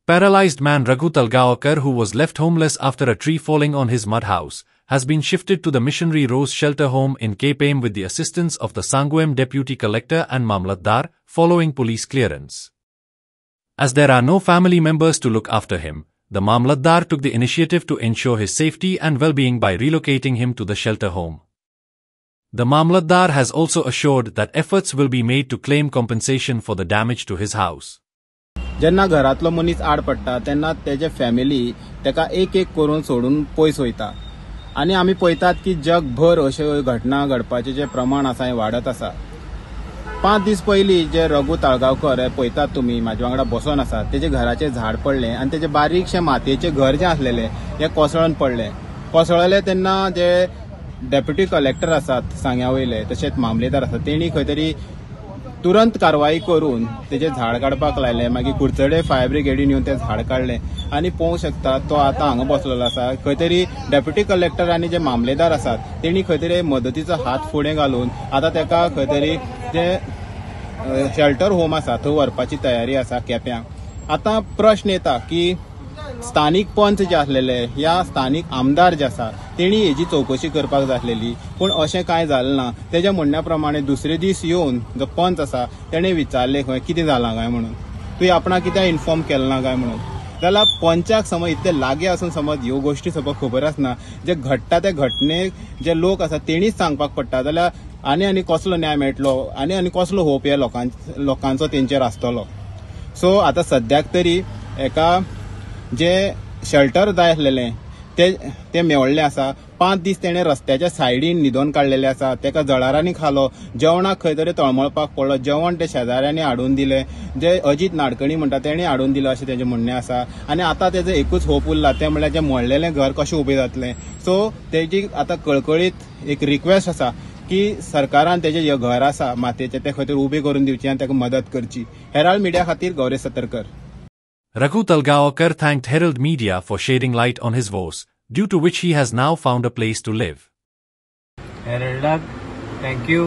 Paralyzed man Raghu Talgaonkar, who was left homeless after a tree falling on his mud house, has been shifted to the Missionary Rose Shelter Home in KPM with the assistance of the Sangoem Deputy Collector and Mamlatdar, following police clearance. As there are no family members to look after him, the Mamlatdar took the initiative to ensure his safety and well-being by relocating him to the shelter home. The Mamlatdar has also assured that efforts will be made to claim compensation for the damage to his house. जेन्ना घरातलो मनीस आड पडटा तेन्ना तेजे family तेका एक एक करून सोडून पयस वयता आनी आमी पळयतात की जगभर अश्यो घटना घडपाचे जे प्रमाण आसा हें वाडत आसा. 5 दीस पयलीं जे रघु तळगांवकर पळयतात तुमी म्हाजे वांगडा बसोन आसा तेजे घराचें झाड पडलें आनी तेजे बारीकशें मातयेचें घर जें आसलेलें हें कोसळून पडलें. कोसळलें तेन्ना जे डेप्युटी कलेक्टर आसात सांग्यावयले तशेंच मामलेदार आसात तेणी खंय तरी तुरंत कारवाई करून तेजे झाड काडपाक लायलें. मागीर कुडचडे फायर ब्रिगेडीन येवन तें झाड काडलें आनी पळोवंक शकता तो आतां हांगा बसलेलो आसा. खंय तरी डेप्युटी कलेक्टर आनी जे मामलेदार आसात तेणी खंय तरी मदतीचो हात फुडें घालून आतां तेका खंय तरी जे शेल्टर होम आसा थंय व्हरपाची तयारी आसा केप्यां. आतां प्रश्न येता की स्थानीक पंच जे आसलेले ह्या स्थानीक आमदार जे आसा तेणी हेजी चौकशी करपाक जाय आसलेली पूण अशें कांय जालें ना. तेज्या म्हणण्या प्रमाणे दुसरे दीस येवन जो पंच आसा तेणें विचारलें खंय कितें जालां काय म्हणून, तुवें आपणाक कित्याक इन्फॉर्म केलें ना काय म्हणून. जाल्यार पंचाक समज इतले लागीं आसून समज ह्यो गोश्टी समज खबर आसना जे घडटा ते घटनेक जे लोक आसा तेणीच सांगपाक पडटा जाल्यार आनी कसलो न्याय मेळटलो आनी कसलो होप ह्या लोकांचो तेंचेर आसतलो. सो आतां सद्याक तरी एका जे शेल्टर जाय आसलेलें ते मेवळ्ळें आसा. 5 दीस तेणें रस्त्याच्या सायडीन न्हिदोन काडलेलें आसा. तेका जळारांनी खालो, जेवणाक खंय तरी तळमळपाक पडलो, जेवण ते शेजाऱ्यांनी हाडून दिलें, जे अजीत नाडकर्णी म्हणटा तेणें हाडून दिलो अशें तेजें म्हणणें आसा. आनी आतां तेजो एकूच होप उरला तें म्हणल्यार जें मोडलेलें घर कशें उबें जातलें. सो तेजी आतां कळकळीत एक रिक्वेस्ट आसा की सरकारान तेजें जें घर आसा मातयेचें तें खंय तरी उबें करून दिवचें आनी तेका मदत करची. हेराल्ड मिडिया खातीर Gauresh Satarkar. Raghu Talgaonkar thanked Herald Media for shedding light on his woes, due to which he has now found a place to live. Herald, thank you.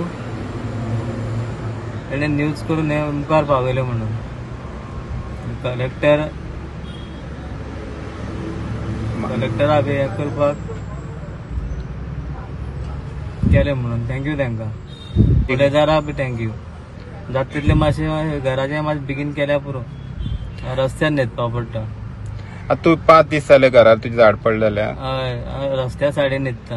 तेणें न्यूज करून हें मुखार पावयलें म्हणून. कलेक्टर हांवें हें करपाक केलें म्हणून थँक्यू तांकां. उलयदाराक बी थँक्यू. जाता तितलें मातशें घराचें मातशें बेगीन केल्यार पुरो. रस्त्यार न्हिदपा पडटा. आतां तूं 5 दीस जाले घरार तुजें झाड पडलेलें. हय रस्त्या सायडीन न्हिदता.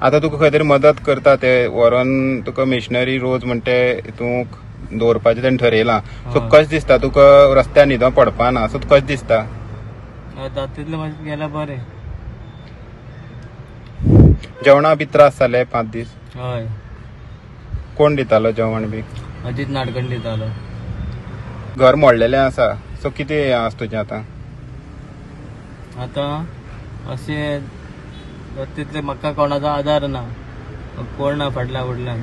आतां तुका खंय तरी मदत करता ते व्हरोन तुका मिशनरी रोज म्हणटे हितूंक दवरपाचें तेणें थरयलां. सो कशें दिसता तुका रस्त्यार न्हिदोन पडपा ना सो कशें दिसता? जाता तितलें मातशें केल्यार बरें. जेवणा बी त्रास जाले 5 दीस? हय. कोण दितालो जेवण बी? अजीत नाडकर्णी दितालो. घर मोडलेलें आसा सो कितें आसा तुजें आतां? अशें तितलें म्हाका कोणाचो आदार ना, कोण ना फाटल्यान.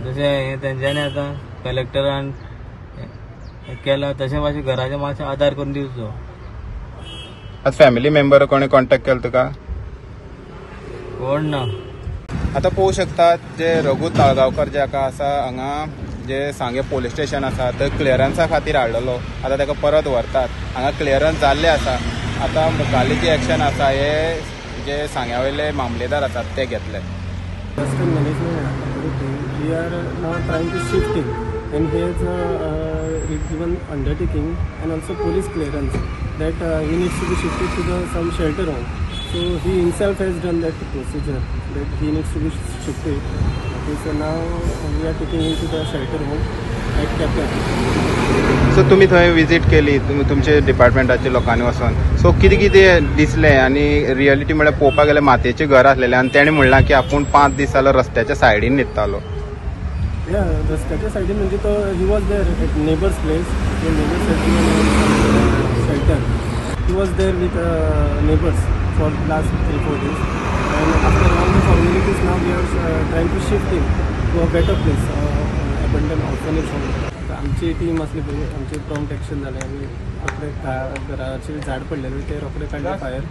जशें हें तेंच्यांनी आतां कलेक्टरान केलां तशें मातशें घराचें मातशें आदार करून दिवचो. आतां फॅमिली मेंबर कोणें कॉन्टेक्ट केलो तुका? कोण ना. आतां पळोवंक शकतात जे रघु तळगांवकर जेका आसा हांगा जे सांगे पोलीस स्टेशन आसा थंय क्लियरन्सा खातीर हाडलेलो. आतां तेका परत व्हरतात. हांगा क्लियरन्स जाल्लें आसा. आतां मुखाल्ली जी एक्शन आसा हे जे सांग्यावयले मामलेदार आसात ते घेतले. We are now trying to shift him, and he has given undertaking and also police clearance that he needs to be shifted to some shelter home. So he himself has done that procedure that he needs to be shifted. Okay, so now we are taking him to the shelter home at Kaplan. So तुम्ही थंय visit केली तुमचे डिपार्टमेंटाच्या लोकांनी वचून. So कितें कितें दिसलें आनी रियलिटी म्हळ्यार पळोवपाक गेल्यार मातयेचें घर आसलेलें आनी तेणें म्हणलां की आपूण 5 दीस जालो रस्त्याच्या सायडीन न्हिदतालो. रस्त्याच्या सायडीन म्हणजे तो he was there at neighbours place. Shelter. He was there with neighbours for last 3-4 days. And after all the formalities now we are trying to shift him to a better place, abandoned orphanage home. आमची team असली पळय आमचे prompt action जालें. आमी रोखडे घराचें झाड पडलेलें ते रोखडे काडलें फायर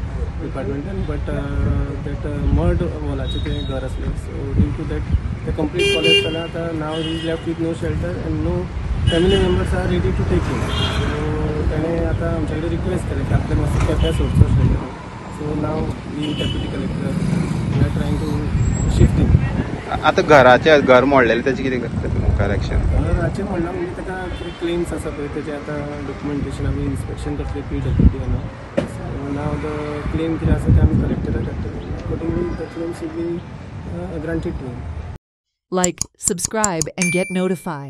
डिपार्टमेंटान. बट दॅट मड वॉलाचें तें घर आसलें. सो ड्यू टू दॅट ते कंप्लीट कॉलेज जालें. आतां now he is left with no shelter and no family members are ready to take him. So ताणें आतां आमचे कडेन रिक्वेस्ट केलें की आपल्याक मातसो केप्यां सोडचो shelter. So now we deputy collector we are trying to shift him. आता घराचे घर मोडलेले त्याचे कितें करता मुखार एक्शन? घराचें म्हणल्यार म्हणजे ताका कितें क्लेम्स आसा पळय तेजें आतां डॉक्युमेंटेशन आमी इन्स्पेक्शन करतले PWD हांगा. सो नाव द क्लेम कितें आसा तें आमी कलेक्टराक धाडटले. Accordingly the claim should be granted to him. Like, subscribe, and get notified.